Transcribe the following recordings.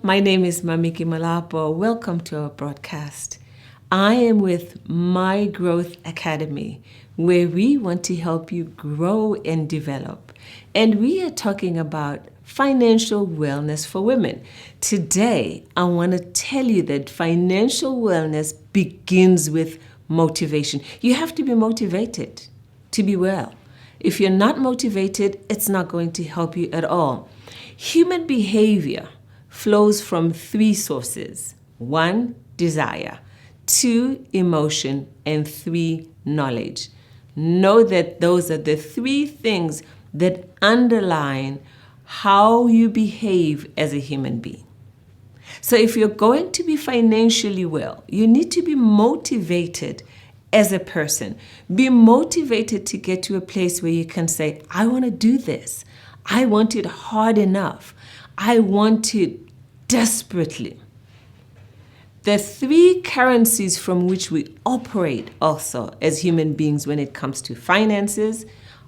my name is Mamikie Malapo. Welcome to our broadcast. I am with My Growth Academy, where we want to help you grow and develop. And we are talking about financial wellness for women. Today, I want to tell you that financial wellness begins with motivation. You have to be motivated to be well. If you're not motivated, it's not going to help you at all. Human behavior flows from three sources. 1, desire. 2, emotion. And 3, knowledge. Know that those are the three things that underline how you behave as a human being. So if you're going to be financially well, you need to be motivated as a person. Be motivated to get to a place where you can say, I want to do this. I want it hard enough. I want it desperately. The three currencies from which we operate also as human beings when it comes to finances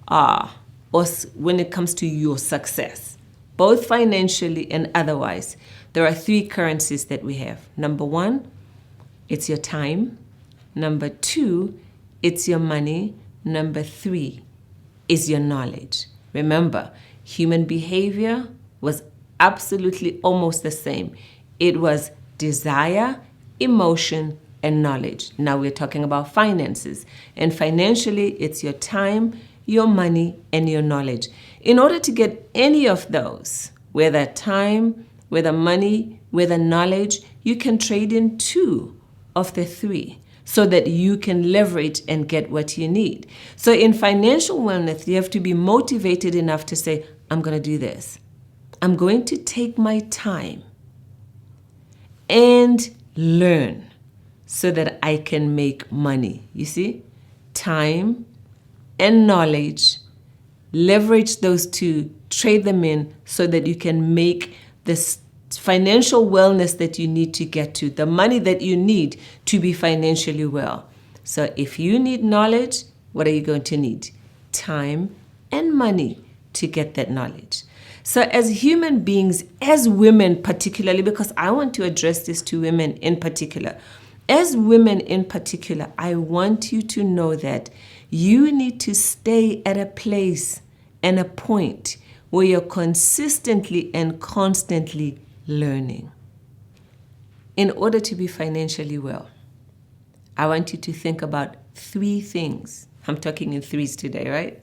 or when it comes to your success, both financially and otherwise. There are three currencies that we have. Number 1, it's your time. Number 2, it's your money. Number 3 is your knowledge. Remember, human behavior was absolutely almost the same. It was desire, emotion, and knowledge. Now we're talking about finances. And financially, it's your time, your money, and your knowledge. In order to get any of those, whether time, whether money, whether knowledge, you can trade in 2 of the 3 so that you can leverage and get what you need. So in financial wellness, you have to be motivated enough to say, I'm going to do this. I'm going to take my time and learn so that I can make money. You see, time and knowledge, leverage those 2, trade them in so that you can make this financial wellness that you need to get to, the money that you need to be financially well. So if you need knowledge, what are you going to need? Time and money to get that knowledge. So as human beings, as women particularly, because I want to address this to women in particular, as women in particular, I want you to know that you need to stay at a place and a point where you're consistently and constantly learning. In order to be financially well, I want you to think about 3 things. I'm talking in threes today, right?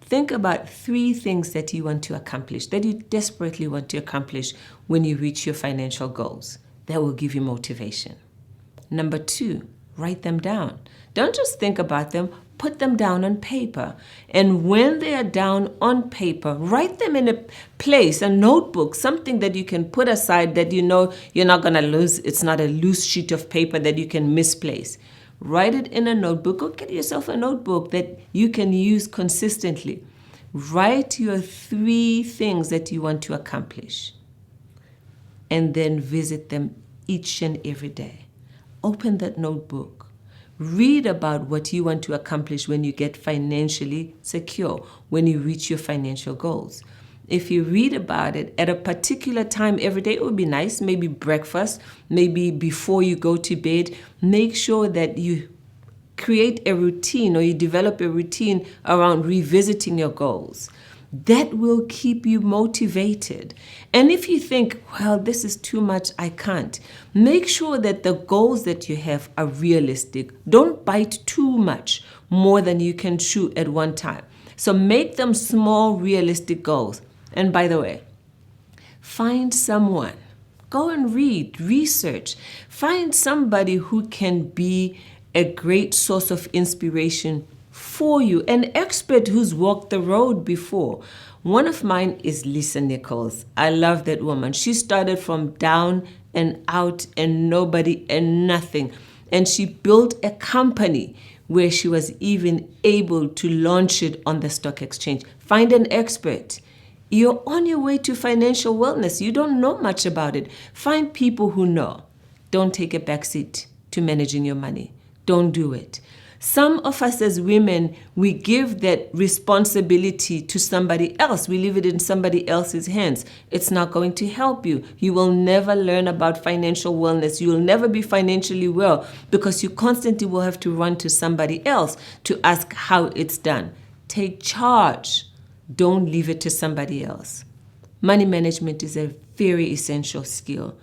Think about 3 things that you want to accomplish, that you desperately want to accomplish when you reach your financial goals. That will give you motivation. Number 2, write them down. Don't just think about them, put them down on paper. And when they are down on paper, write them in a place, a notebook, something that you can put aside that you know you're not going to lose. It's not a loose sheet of paper that you can misplace. Write it in a notebook, or get yourself a notebook that you can use consistently. Write your 3 things that you want to accomplish, and then visit them each and every day. Open that notebook. Read about what you want to accomplish when you get financially secure, when you reach your financial goals. If you read about it at a particular time every day, it would be nice. Maybe breakfast, maybe before you go to bed. Make sure that you create a routine, or you develop a routine around revisiting your goals. That will keep you motivated. And if you think, well, this is too much, I can't, make sure that the goals that you have are realistic. Don't bite too much more than you can chew at one time. So make them small, realistic goals. And by the way, find someone. Go and read, research. Find somebody who can be a great source of inspiration for you, an expert who's walked the road before. One of mine is Lisa Nichols. I love that woman. She started from down and out and nobody and nothing. And she built a company where she was even able to launch it on the stock exchange. Find an expert. You're on your way to financial wellness. You don't know much about it. Find people who know. Don't take a backseat to managing your money. Don't do it. Some of us as women, we give that responsibility to somebody else. We leave it in somebody else's hands. It's not going to help you. You will never learn about financial wellness. You will never be financially well because you constantly will have to run to somebody else to ask how it's done. Take charge. Don't leave it to somebody else. Money management is a very essential skill.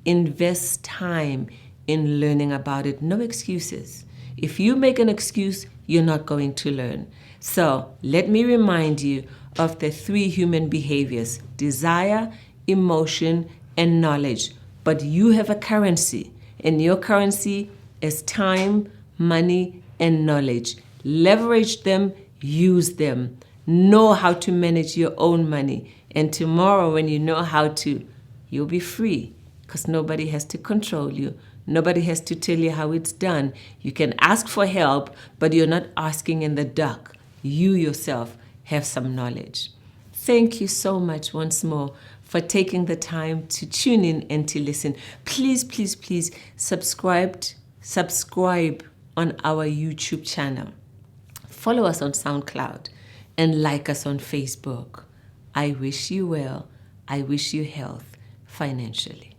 Invest time in learning about it. No excuses. If you make an excuse, you're not going to learn. So let me remind you of the 3 human behaviors: desire, emotion, and knowledge. But you have a currency, and your currency is time, money, and knowledge. Leverage them, use them. Know how to manage your own money. And tomorrow, when you know how to, you'll be free because nobody has to control you. Nobody has to tell you how it's done. You can ask for help, but you're not asking in the dark. You yourself have some knowledge. Thank you so much once more for taking the time to tune in and to listen. Please, please, please subscribe on our YouTube channel. Follow us on SoundCloud and like us on Facebook. I wish you well. I wish you health financially.